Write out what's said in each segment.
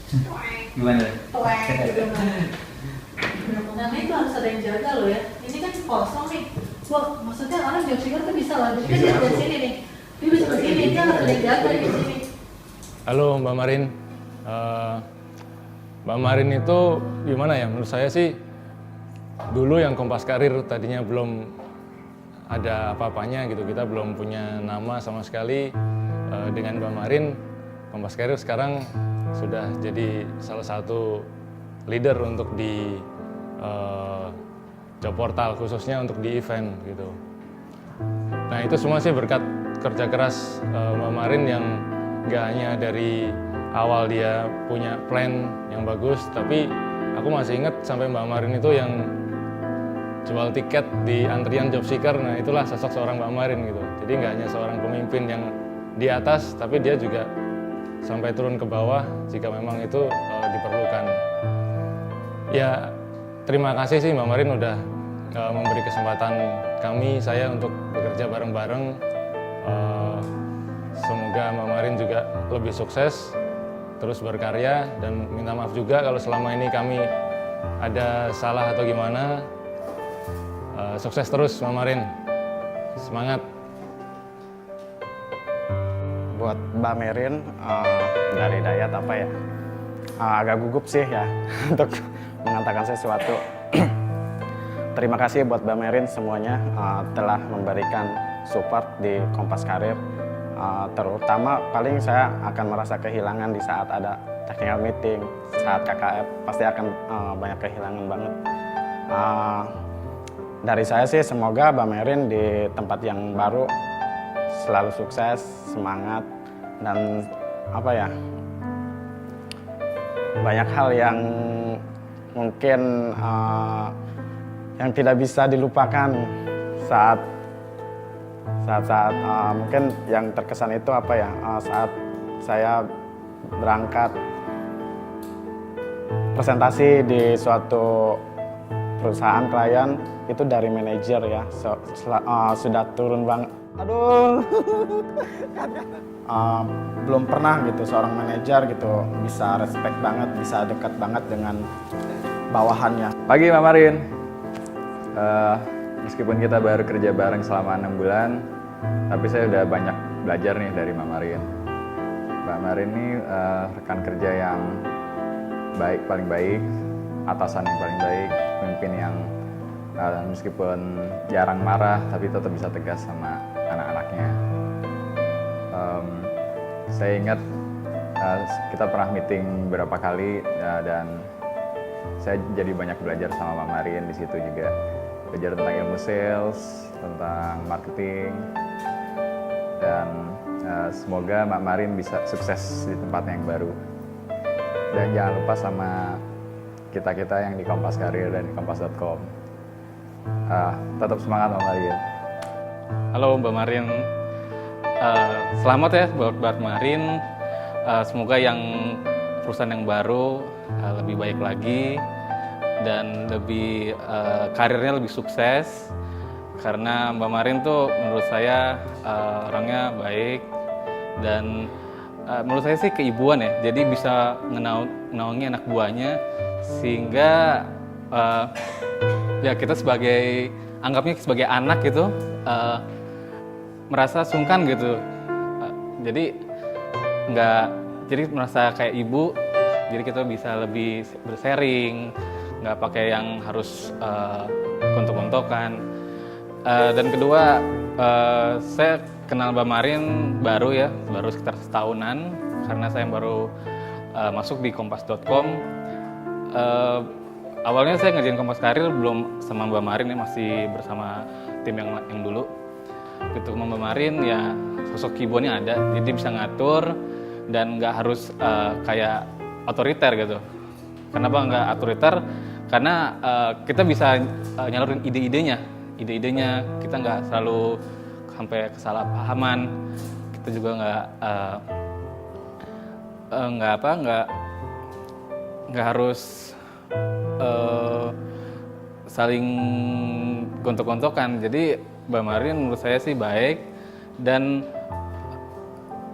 Gimana? Gitu. Nah, itu harus ada yang jaga loh ya. Ini kan kosong nih. Wah, maksudnya orang job seeker tuh bisa lah. Jadi kan dia dari sini nih. Dia bisa ke sini, dia harus ada yang jaga di sini. Halo Mbak Marin. Mbak Marin itu gimana ya? Menurut saya sih dulu yang Kompas Karir tadinya belum ada apa-apanya gitu. Kita belum punya nama sama sekali. Dengan Mbak Marin, Kompas Karir sekarang sudah jadi salah satu leader untuk di job portal, khususnya untuk di event gitu. Nah itu semua sih berkat kerja keras Mbak Marin yang nggak hanya dari awal dia punya plan yang bagus, tapi aku masih ingat sampai Mbak Marin itu yang jual tiket di antrian job seeker. Nah itulah sosok seorang Mbak Marin gitu. Jadi nggak hanya seorang pemimpin yang di atas, tapi dia juga sampai turun ke bawah jika memang itu diperlukan. Ya terima kasih sih Mbak Marin udah memberi kesempatan saya untuk bekerja bareng-bareng. Semoga Mbak Marin juga lebih sukses, terus berkarya, dan minta maaf juga kalau selama ini kami ada salah atau gimana. Sukses terus Mbak Marin, semangat. Buat Mbak Marin dari Dayat apa ya, agak gugup sih ya untuk mengatakan sesuatu. Terima kasih buat Mbak Marin semuanya telah memberikan support di Kompas Karir. Terutama paling saya akan merasa kehilangan di saat ada technical meeting, saat KKF pasti akan banyak kehilangan banget. Dari saya sih semoga Mbak Marin di tempat yang baru selalu sukses, semangat, dan apa ya, banyak hal yang mungkin yang tidak bisa dilupakan saat mungkin yang terkesan itu apa ya, saat saya berangkat presentasi di suatu perusahaan klien itu dari manajer ya, sudah turun banget. Aduh, belum pernah gitu seorang manajer gitu bisa respect banget, bisa dekat banget dengan bawahannya. Pagi Mbak Marin, meskipun kita baru kerja bareng selama 6 bulan, tapi saya udah banyak belajar nih dari Mbak Marin. Mbak Marin ini rekan kerja yang baik, paling baik, atasan yang paling baik, pemimpin yang meskipun jarang marah, tapi tetap bisa tegas sama anak-anaknya. Saya ingat kita pernah meeting beberapa kali dan saya jadi banyak belajar sama Mbak Marin di situ juga. Belajar tentang ilmu sales, tentang marketing, dan semoga Mbak Marin bisa sukses di tempatnya yang baru. Dan jangan lupa sama kita-kita yang di Kompas Karir dan di kompas.com. Tetap semangat Mbak Marin. Halo Mbak Marin, selamat ya buat Mbak Marin. Semoga yang perusahaan yang baru lebih baik lagi dan lebih karirnya lebih sukses. Karena Mbak Marin tuh menurut saya orangnya baik dan menurut saya sih keibuan ya. Jadi bisa ngenaungi anak buahnya sehingga ya kita anggapnya sebagai anak gitu merasa sungkan gitu. Jadi merasa kayak ibu. Jadi kita bisa lebih bersharing, nggak pakai yang harus gontok-gontokan. Dan kedua, saya kenal Mbak Marin baru sekitar setahunan karena saya baru masuk di kompas.com. Awalnya saya ngerjain Kompas Karir belum sama Mbak Marin ya, masih bersama tim yang dulu. Gitu sama Mbak Marin ya sosok keyboardnya ada, jadi bisa ngatur dan nggak harus kayak otoriter gitu. Kenapa nggak otoriter? Karena kita bisa nyalurin ide-idenya, kita nggak selalu sampai kesalahpahaman. Kita juga nggak harus saling gontok-gontokan. Jadi Mbak Marin menurut saya sih baik dan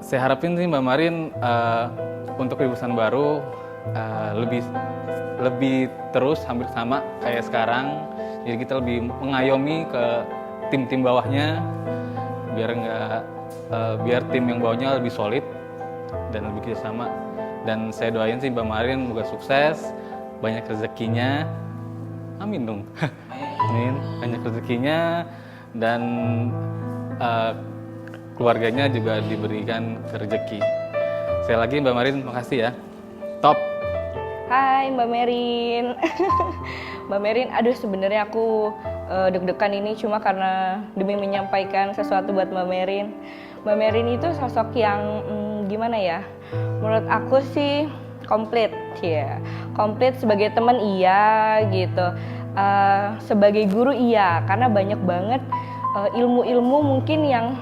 saya harapin sih Mbak Marin untuk di perusahaan baru lebih terus hampir sama kayak sekarang. Jadi kita lebih mengayomi ke tim-tim bawahnya biar tim yang bawahnya lebih solid dan lebih kerjasama. Dan saya doain sih Mbak Marin semoga sukses, banyak rezekinya, amin dong, amin, banyak rezekinya dan keluarganya juga diberikan rezeki. Sekali lagi Mbak Marin, makasih ya, top. Hai Mbak Merin. Mbak Merin, aduh sebenarnya aku deg-degan ini cuma karena demi menyampaikan sesuatu buat Mbak Merin. Mbak Merin itu sosok yang gimana ya? Menurut aku sih komplit, ya. Komplit sebagai teman iya gitu. Sebagai guru iya, karena banyak banget ilmu-ilmu mungkin yang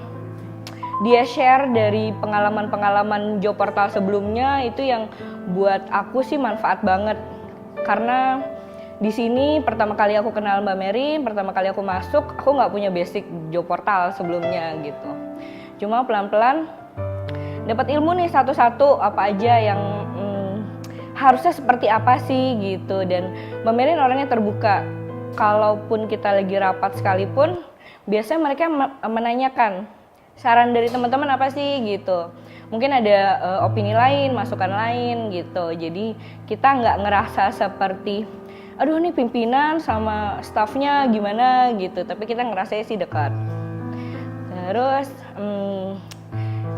dia share dari pengalaman-pengalaman Job Portal sebelumnya itu yang buat aku sih manfaat banget. Karena di sini pertama kali aku kenal Mbak Merin, pertama kali aku masuk, aku nggak punya basic Job Portal sebelumnya gitu. Cuma pelan-pelan dapat ilmu nih satu-satu apa aja yang harusnya seperti apa sih gitu. Dan Mbak Merin orangnya terbuka. Kalaupun kita lagi rapat sekalipun, biasanya mereka menanyakan saran dari teman-teman apa sih gitu. Mungkin ada opini lain, masukan lain gitu. Jadi kita nggak ngerasa seperti aduh nih pimpinan sama stafnya gimana gitu, tapi kita ngerasanya sih dekat. Terus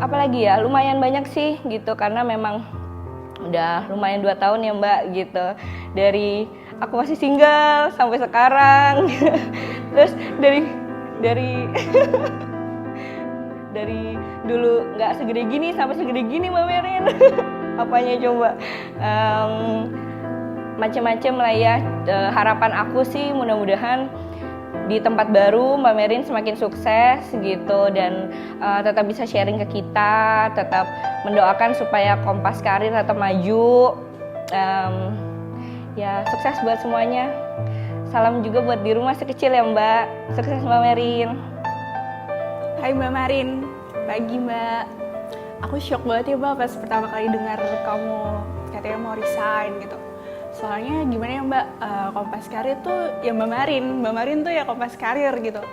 apalagi ya, lumayan banyak sih gitu karena memang udah lumayan 2 tahun ya Mbak gitu, dari aku masih single sampai sekarang. Terus dari dulu nggak segede gini sampai segede gini Mbak Merin. Apanya coba? Macem-macem lah ya. Harapan aku sih mudah-mudahan di tempat baru Mbak Merin semakin sukses gitu dan tetap bisa sharing ke kita, tetap mendoakan supaya Kompas Karir tetap maju. Ya sukses buat semuanya. Salam juga buat di rumah sekecil ya Mbak. Sukses Mbak Merin. Hai Mbak Marin, pagi Mbak. Aku shock banget ya Mbak pas pertama kali dengar kamu katanya mau resign gitu. Soalnya gimana ya Mbak, Kompas Karir tuh ya Mbak Marin tuh ya Kompas Karir gitu.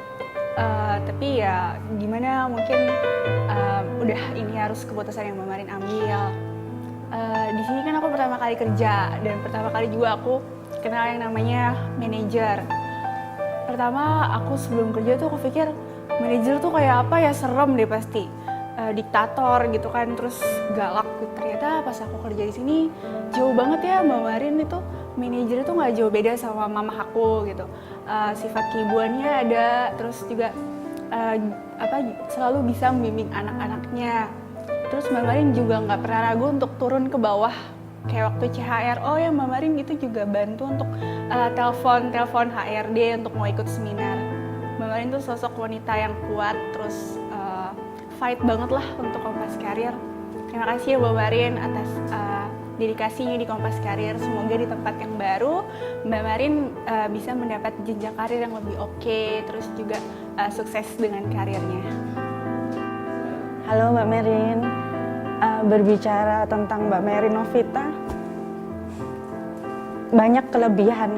Tapi ya gimana mungkin udah ini harus keputusan yang Mbak Marin ambil. Di sini kan aku pertama kali kerja dan pertama kali juga aku kenal yang namanya manajer. Pertama aku sebelum kerja tuh aku pikir manajer tuh kayak apa ya, serem deh pasti. Diktator gitu kan, terus galak gitu. Ternyata pas aku kerja di sini jauh banget ya Mbak Marin itu, manajer itu nggak jauh beda sama mama aku gitu. Sifat keibuannya ada, terus juga selalu bisa membimbing anak-anaknya. Terus Mbak Marin juga nggak pernah ragu untuk turun ke bawah kayak waktu CHR. Oh ya Mbak Marin itu juga bantu untuk telepon HRD untuk mau ikut seminar. Mbak Marin tuh sosok wanita yang kuat, terus fight banget lah untuk Kompas Karir. Terima kasih ya Mbak Marin atas dedikasinya di Kompas Karir. Semoga di tempat yang baru Mbak Marin bisa mendapat jenjang karir yang lebih oke, terus juga sukses dengan karirnya. Halo Mbak Merin, berbicara tentang Mbak Merin Novita, banyak kelebihan.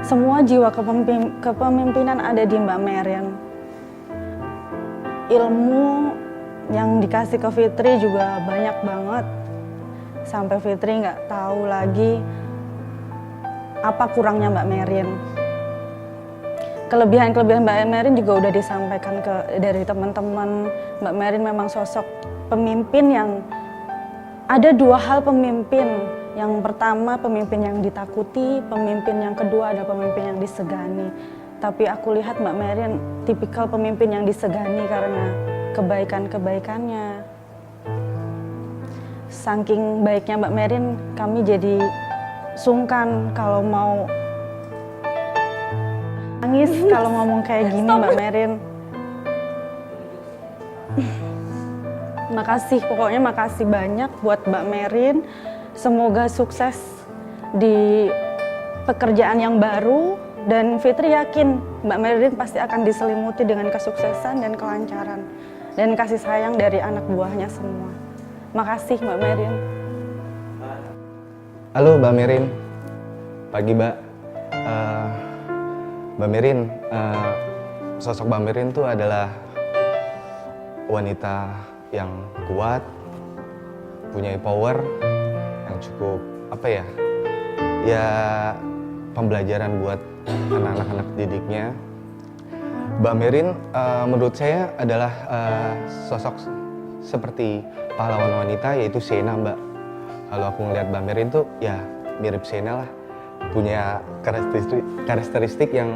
Semua jiwa kepemimpinan ada di Mbak Merin. Ilmu yang dikasih ke Fitri juga banyak banget. Sampai Fitri nggak tahu lagi apa kurangnya Mbak Merin. Kelebihan-kelebihan Mbak Merin juga udah disampaikan dari teman-teman. Mbak Merin memang sosok pemimpin yang ada 2 hal pemimpin. Yang pertama pemimpin yang ditakuti, pemimpin yang kedua ada pemimpin yang disegani. Tapi aku lihat Mbak Merin tipikal pemimpin yang disegani karena kebaikan-kebaikannya. Saking baiknya Mbak Merin, kami jadi sungkan kalau mau nangis kalau ngomong kayak gini Mbak Merin. Makasih, pokoknya makasih banyak buat Mbak Merin. Semoga sukses di pekerjaan yang baru dan Fitri yakin Mbak Merin pasti akan diselimuti dengan kesuksesan dan kelancaran dan kasih sayang dari anak buahnya semua. Makasih Mbak Merin. Halo Mbak Merin, pagi Mbak. Mbak Merin, sosok Mbak Merin itu adalah wanita yang kuat, punya power yang cukup ya pembelajaran buat anak-anak didiknya. Mbak Merin menurut saya adalah sosok seperti pahlawan wanita, yaitu Xena Mbak. Kalau aku ngeliat Mbak Merin tuh ya mirip Xena lah, punya karakteristik yang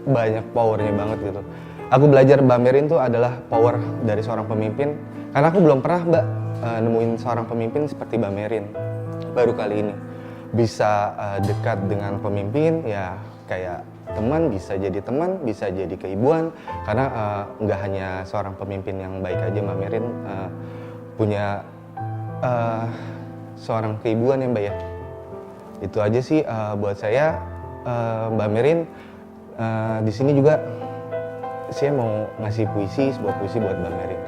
banyak powernya banget gitu. Aku belajar Mbak Merin tuh adalah power dari seorang pemimpin, karena aku belum pernah Mbak nemuin seorang pemimpin seperti Mbak Merin. Baru kali ini bisa dekat dengan pemimpin, ya kayak teman, bisa jadi keibuan, karena nggak hanya seorang pemimpin yang baik aja, Mbak Merin punya seorang keibuan ya Mbak ya. Itu aja sih buat saya. Mbak Merin di sini juga saya mau ngasih sebuah puisi buat Mbak Merin.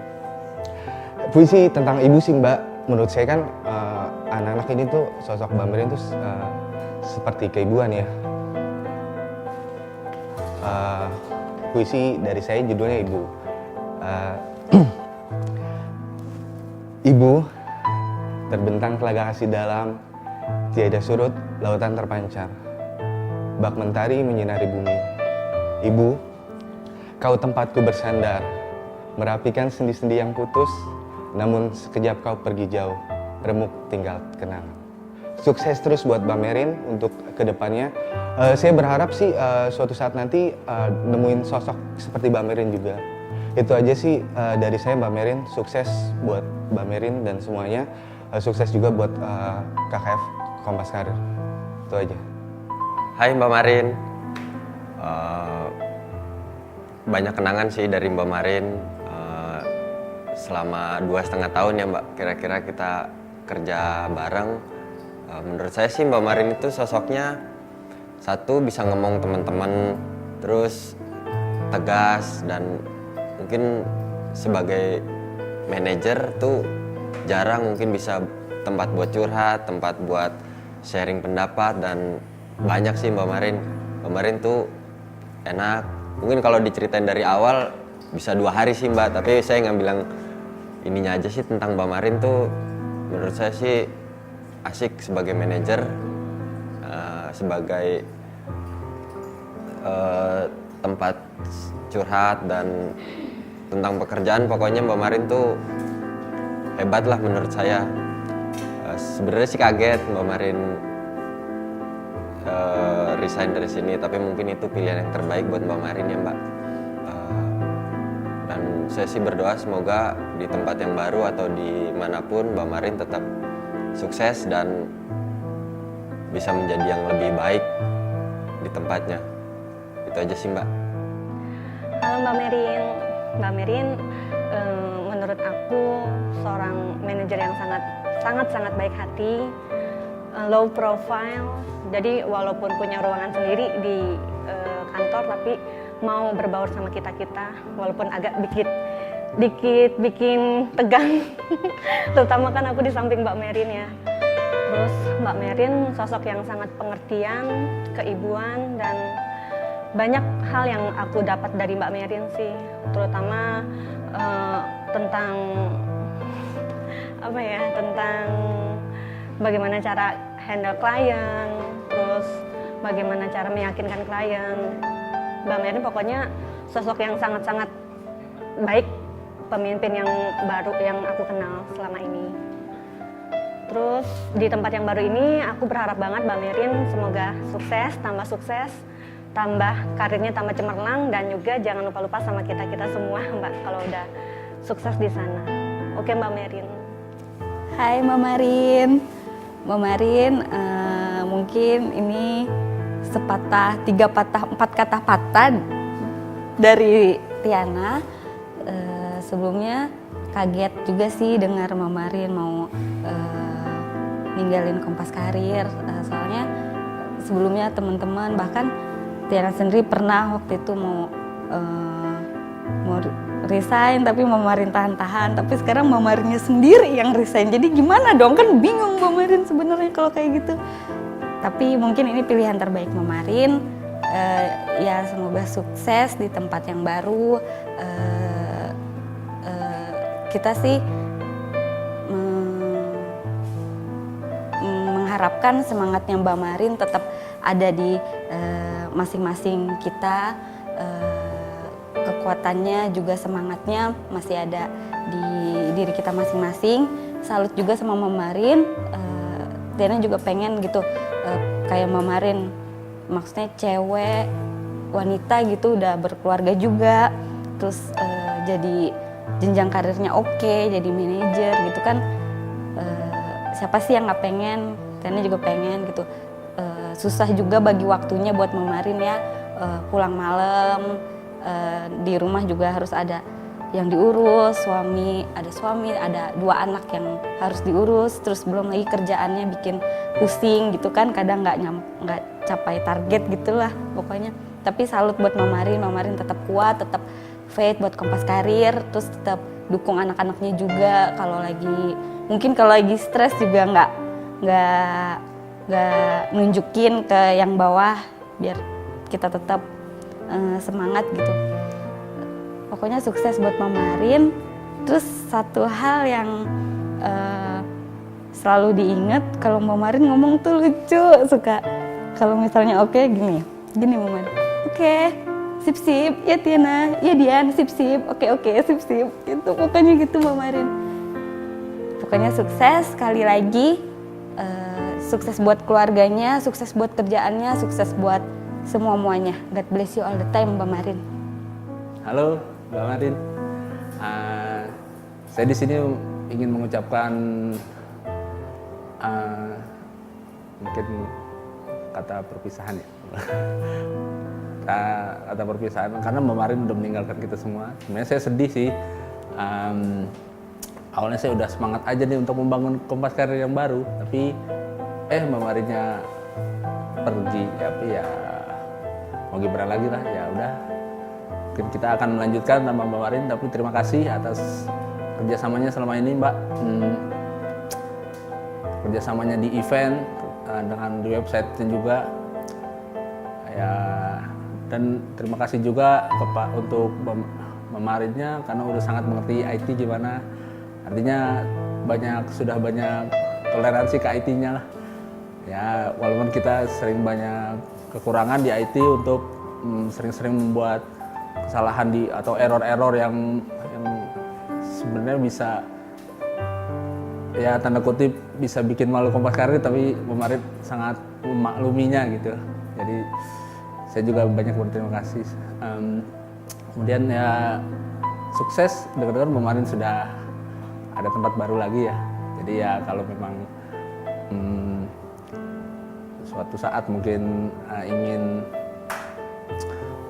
Puisi tentang ibu sih Mbak. Menurut saya kan anak-anak ini tuh, sosok Mbak Merin tuh seperti keibuan ya. Puisi dari saya judulnya Ibu. Ibu, terbentang telaga kasih dalam, tiada surut lautan terpancar, bak mentari menyinari bumi. Ibu, kau tempatku bersandar, merapikan sendi-sendi yang putus, namun sekejap kau pergi jauh, remuk tinggal kenangan. Sukses terus buat Mbak Merin untuk kedepannya. Saya berharap sih suatu saat nanti nemuin sosok seperti Mbak Merin juga. Itu aja sih dari saya Mbak Merin. Sukses buat Mbak Merin dan semuanya. Sukses juga buat KKF Kompas Karir. Itu aja. Hai Mbak Marin. Banyak kenangan sih dari Mbak Marin. Selama 2,5 tahun ya Mbak, kira-kira kita kerja bareng. Menurut saya sih Mbak Marin itu sosoknya, satu, bisa ngomong teman-teman, terus tegas, dan mungkin sebagai manajer tuh jarang mungkin bisa tempat buat curhat, tempat buat sharing pendapat, dan banyak sih Mbak Marin. Mbak Marin tuh enak. Mungkin kalau diceritain dari awal bisa 2 hari sih Mbak, tapi saya nggak bilang ininya aja sih tentang Mbak Marin tuh. Menurut saya sih asik sebagai manajer, sebagai tempat curhat dan tentang pekerjaan. Pokoknya Mbak Marin tuh hebat lah menurut saya. Sebenarnya sih kaget Mbak Marin resign dari sini, tapi mungkin itu pilihan yang terbaik buat Mbak Marin ya Mbak. Dan saya sih berdoa semoga di tempat yang baru atau dimanapun Mbak Marin tetap sukses dan bisa menjadi yang lebih baik di tempatnya. Itu aja sih Mbak. Halo Mbak Merin. Mbak Merin menurut aku seorang manajer yang sangat baik hati, low profile. Jadi walaupun punya ruangan sendiri di kantor, tapi mau berbaur sama kita-kita, walaupun agak dikit bikin tegang. Terutama kan aku di samping Mbak Merin ya. Terus Mbak Merin sosok yang sangat pengertian, keibuan, dan banyak hal yang aku dapat dari Mbak Merin sih. Terutama tentang tentang bagaimana cara handle klien, terus bagaimana cara meyakinkan klien. Mbak Merin pokoknya sosok yang sangat-sangat baik, pemimpin yang baru yang aku kenal selama ini. Terus di tempat yang baru ini aku berharap banget Mbak Merin semoga sukses, tambah karirnya tambah cemerlang, dan juga jangan lupa sama kita semua Mbak kalau udah sukses di sana. Oke Mbak Merin. Hai Mbak Marin. Mbak Marin, mungkin ini 4 kata patah dari Tiana. Sebelumnya kaget juga sih dengar Mbak Marin mau ninggalin Kompas Karir. Soalnya sebelumnya teman-teman, bahkan Tiana sendiri pernah waktu itu mau resign, tapi Mbak Marin tahan-tahan. Tapi sekarang Mbak Marinnya sendiri yang resign. Jadi gimana dong? Kan bingung Mbak Marin sebenarnya kalau kayak gitu. Tapi mungkin ini pilihan terbaik Mbak Marin. Ya semoga sukses di tempat yang baru. Kita sih mengharapkan semangatnya Mbak Marin tetap ada di masing-masing kita. Kekuatannya juga semangatnya masih ada di diri kita masing-masing. Salut juga sama Mbak Marin. Tiana juga pengen gitu kayak Mbak Marin, maksudnya cewek wanita gitu udah berkeluarga juga, terus jadi jenjang karirnya oke, jadi manajer gitu kan. Siapa sih yang nggak pengen? Tiana juga pengen gitu. Susah juga bagi waktunya buat Mbak Marin ya, pulang malam. Di rumah juga harus ada yang diurus, suami, ada 2 anak yang harus diurus, terus belum lagi kerjaannya bikin pusing gitu kan, kadang nggak capai target gitulah pokoknya. Tapi salut buat Mbak Marin tetap kuat, tetap fight buat Kompas Karir, terus tetap dukung anak-anaknya juga kalau lagi stres juga nggak nunjukin ke yang bawah biar kita tetap semangat gitu. Pokoknya sukses buat Mbak Marin. Terus satu hal yang selalu diingat kalau Mbak Marin ngomong tuh lucu, suka kalau misalnya oke, gini Mbak Marin. Oke, sip, ya Tiana, ya Dian, sip, oke, sip, itu pokoknya gitu Mbak Marin. Pokoknya sukses sekali lagi, sukses buat keluarganya, sukses buat kerjaannya, sukses buat semuanya. God bless you all the time, Mbak Marin. Halo, Mbak Marin. Saya di sini ingin mengucapkan mungkin kata perpisahan ya. Kata perpisahan karena Mbak Marin udah meninggalkan kita semua. Sebenarnya saya sedih sih. Awalnya saya udah semangat aja nih untuk membangun Kompas Karir yang baru, tapi Mbak Marinnya pergi, tapi ya mau gimana lagi lah, ya udah. Mungkin kita akan melanjutkan sama Mbak Marin, tapi terima kasih atas kerjasamanya selama ini Mbak. Kerjasamanya di event, dengan di website-nya juga. Ya, dan terima kasih juga untuk Mbak Marinnya karena udah sangat mengerti IT gimana. Artinya sudah banyak toleransi ke IT-nya lah. Ya, walaupun kita sering banyak kekurangan di IT untuk sering-sering membuat kesalahan atau error-error yang sebenarnya bisa ya tanda kutip bisa bikin malu Kompas Karir, tapi Mbak Marin sangat memakluminya gitu. Jadi saya juga banyak berterima kasih. Kemudian ya sukses, dengar-dengar Mbak Marin sudah ada tempat baru lagi ya. Jadi ya kalau memang suatu saat mungkin ingin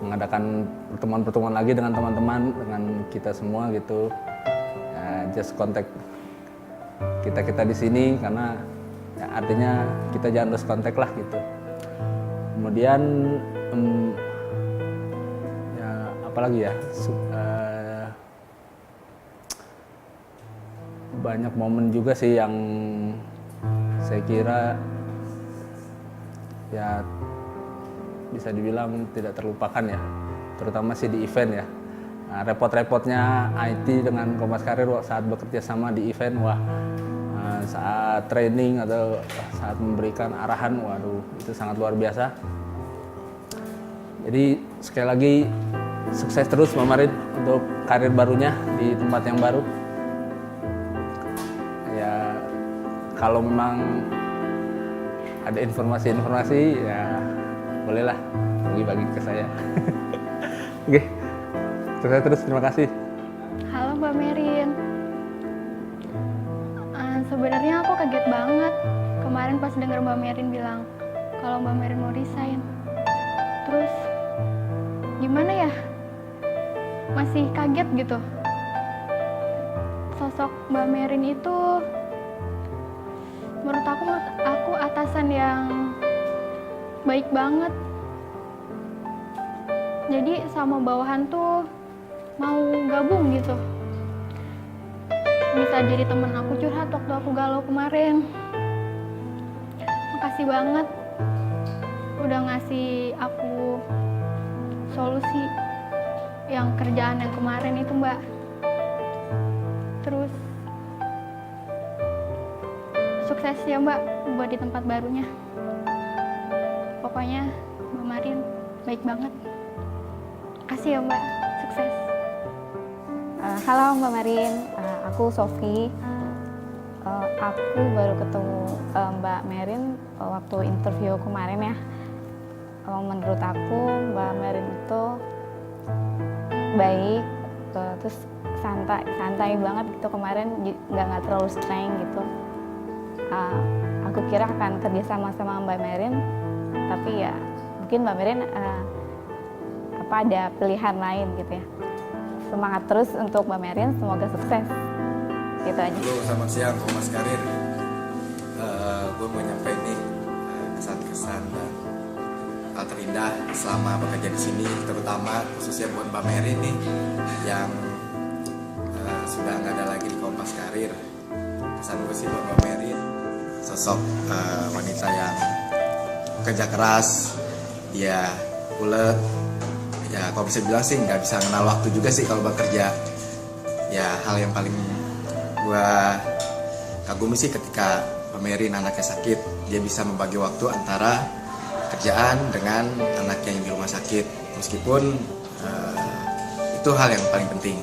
mengadakan pertemuan-pertemuan lagi dengan teman-teman, dengan kita semua gitu, ya, just contact kita di sini karena ya, artinya kita jangan lose contact lah gitu. Kemudian ya apalagi ya banyak momen juga sih yang saya kira ya bisa dibilang tidak terlupakan ya, terutama sih di event ya. Nah, repot-repotnya IT dengan Kompas Karir saat bekerja sama di event, saat training atau saat memberikan arahan, waduh itu sangat luar biasa. Jadi sekali lagi sukses terus Mbak Marin untuk karir barunya di tempat yang baru. Ya kalau memang ada informasi-informasi ya bolehlah bagi-bagi ke saya. Oke, sukses terus, terima kasih. Halo Mbak Merin. Sebenarnya aku kaget banget kemarin pas dengar Mbak Merin bilang kalau Mbak Merin mau resign. Terus gimana ya? Masih kaget gitu. Sosok Mbak Merin itu menurut aku atasan yang baik banget. Jadi sama bawahan tuh mau gabung gitu. Bisa jadi temen aku curhat waktu aku galau kemarin. Makasih banget udah ngasih aku solusi yang kerjaan yang kemarin itu, Mbak. Terus sukses ya, Mbak, buat di tempat barunya. Pokoknya Mbak Marin baik banget. Makasih ya, Mbak. Sukses. Halo Mbak Marin, aku Sofi. Aku baru ketemu Mbak Marin waktu interview kemarin ya. Menurut aku Mbak Marin itu baik, terus santai banget gitu kemarin, nggak terlalu streng gitu. Aku kira akan kerja sama Mbak Marin, tapi ya mungkin Mbak Marin ada pilihan lain gitu ya. Semangat terus untuk Mbak Marin, semoga sukses. Gitu aja. Halo, selamat siang Kompas Karir. Gue mau nyampein nih kesan-kesan dan hal terindah selama bekerja di sini, terutama khususnya buat Mbak Marin nih yang sudah nggak ada lagi di Kompas Karir. Kesan gue sih buat Mbak Marin, sosok wanita yang kerja keras, dia ulet. Ya kalau bisa bilang sih nggak bisa kenal waktu juga sih kalau bekerja. Ya hal yang paling gua kagumi sih ketika Mbak Marin anaknya sakit, dia bisa membagi waktu antara kerjaan dengan anaknya yang di rumah sakit. Meskipun itu hal yang paling penting.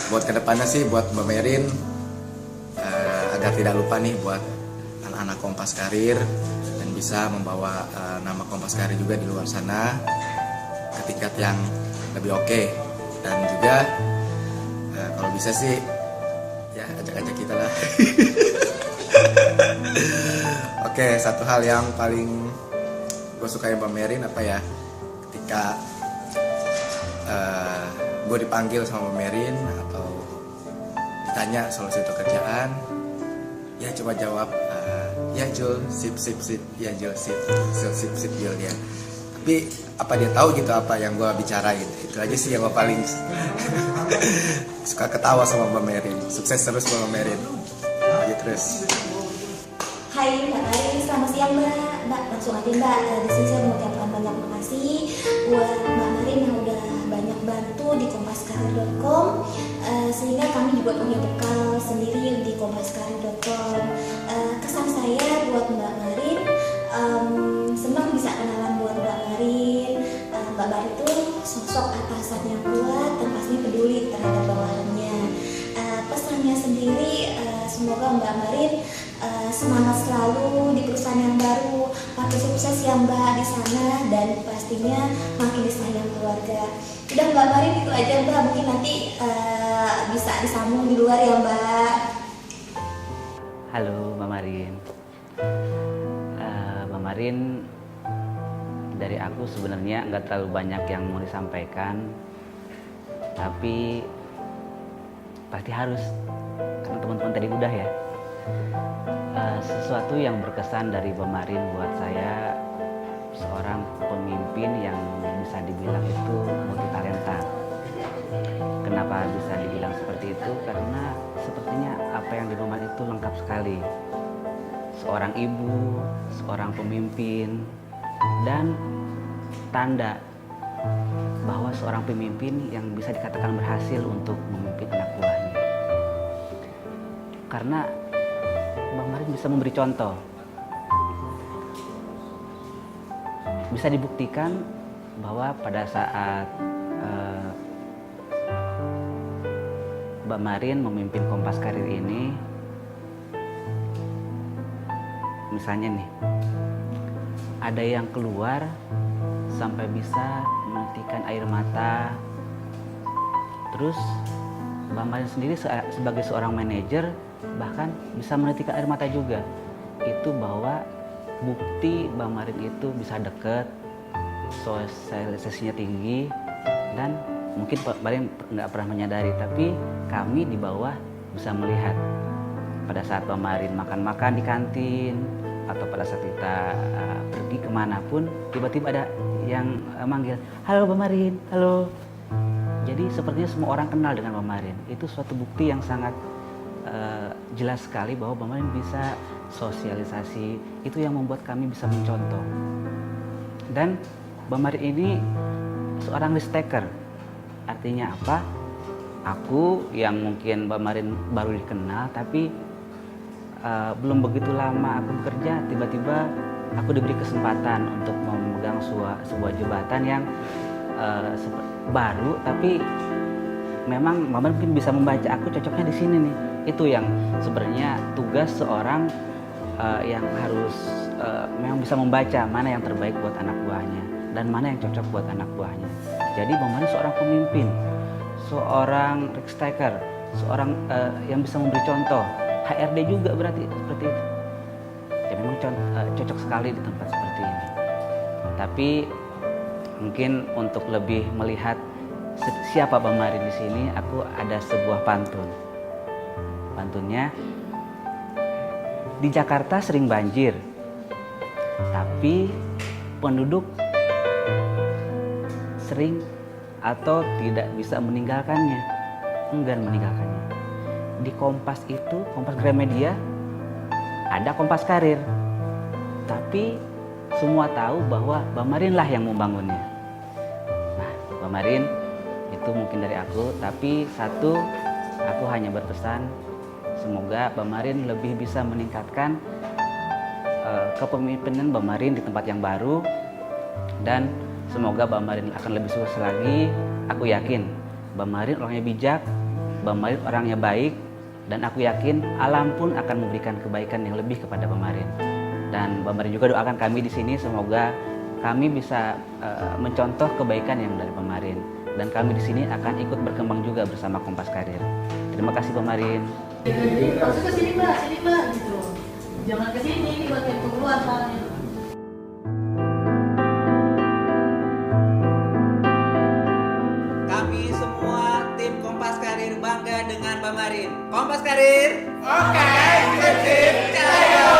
Buat kedepannya sih buat Mbak Marin agar tidak lupa nih buat anak-anak Kompas Karir dan bisa membawa nama Kompas Karir juga di luar sana ke tingkat yang lebih oke. Dan juga kalau bisa sih ya ajak-ajak kita lah. Oke, satu hal yang paling gue sukain Mbak Marin apa ya, ketika gue dipanggil sama Mbak Marin atau ditanya solusi untuk kerjaan, ya coba jawab ya Jul, sip, ya Jul, sip Jul ya. Tapi apa dia tahu gitu apa yang gue bicarain, itu aja sih yang gue paling suka ketawa sama Mbak Marin. Sukses terus Mbak Marin, lagi terus. Hai Mbak Marin, selamat siang Mbak. Langsung aja Mbak, di sini saya mengucapkan banyak makasih buat Mbak Marin yang udah banyak bantu di kompaskarir.com, sehingga kami juga punya bekal sendiri di kompaskarir.com. Kesan saya buat Mbak Marin, senang bisa kenalan buat Mbak Marin. Mbak Marin itu sosok atasan yang kuat dan pasti peduli terhadap bawahannya. Pesannya sendiri, semoga Mbak Marin semangat selalu di perusahaan yang baru, makin sukses ya Mbak di sana, dan pastinya makin disayang keluarga. Udah Mbak Marin itu aja Mbak, mungkin nanti bisa disambung di luar ya Mbak. Halo Mbak Marin. Mbak Marin, dari aku sebenarnya nggak terlalu banyak yang mau disampaikan, tapi pasti harus, karena teman-teman tadi udah ya. Sesuatu yang berkesan dari Mbak Marin buat saya, seorang pemimpin yang bisa dibilang itu multitalenta. Kenapa bisa dibilang seperti itu? Karena sepertinya apa yang di Mbak Marin itu lengkap sekali. Seorang ibu, seorang pemimpin, dan tanda bahwa seorang pemimpin yang bisa dikatakan berhasil untuk memimpin anak buahnya. Karena Mbak Marin bisa memberi contoh. Bisa dibuktikan bahwa pada saat Mbak Marin memimpin Kompas Karir ini, misalnya nih, ada yang keluar sampai bisa menitikan air mata. Terus Mbak Marin sendiri sebagai seorang manajer bahkan bisa menitikan air mata juga. Itu bahwa bukti Mbak Marin itu bisa deket, sosialisasinya tinggi, dan mungkin Mbak Marin nggak pernah menyadari, tapi kami di bawah bisa melihat pada saat Mbak Marin makan-makan di kantin, atau pada saat kita pergi kemanapun, tiba-tiba ada yang manggil, halo Mbak Marin, halo. Jadi sepertinya semua orang kenal dengan Mbak Marin. Itu suatu bukti yang sangat jelas sekali bahwa Mbak Marin bisa sosialisasi. Itu yang membuat kami bisa mencontoh. Dan Mbak Marin ini seorang risk taker. Artinya apa? Aku yang mungkin Mbak Marin baru dikenal, tapi belum begitu lama aku bekerja, tiba-tiba aku diberi kesempatan untuk memegang sebuah jabatan yang baru, tapi memang Mbak Marin mungkin bisa membaca aku cocoknya di sini nih. Itu yang sebenarnya tugas seorang yang harus memang bisa membaca mana yang terbaik buat anak buahnya dan mana yang cocok buat anak buahnya. Jadi Mbak Marin seorang pemimpin, seorang risk taker, seorang yang bisa memberi contoh. HRD juga berarti seperti itu. Ya memang cocok sekali di tempat seperti ini. Tapi mungkin untuk lebih melihat siapa Mbak Marin di sini, aku ada sebuah pantun. Pantunnya, di Jakarta sering banjir, tapi penduduk sering atau tidak bisa meninggalkannya, enggan meninggalkannya. Di Kompas itu, Kompas Gramedia, ada Kompas Karir. Tapi semua tahu bahwa Mbak Marin lah yang membangunnya. Nah, Mbak Marin, itu mungkin dari aku, tapi satu, aku hanya berpesan, semoga Mbak Marin lebih bisa meningkatkan kepemimpinan Mbak Marin di tempat yang baru, dan semoga Mbak Marin akan lebih sukses lagi. Aku yakin Mbak Marin orangnya bijak, Mbak Marin orangnya baik, dan aku yakin alam pun akan memberikan kebaikan yang lebih kepada Mbak Marin. Dan Mbak Marin juga doakan kami di sini, semoga kami bisa mencontoh kebaikan yang dari Mbak Marin, dan kami di sini akan ikut berkembang juga bersama Kompas Karir. Terima kasih Mbak Marin. Jadi masuk ke sini Mbak gitu. Jangan ke sini, ini buat yang keluar tangannya. Kami semua tim Kompas Karir bangga dengan Mbak Marin. Kompas Karir, oke, sip, cayo,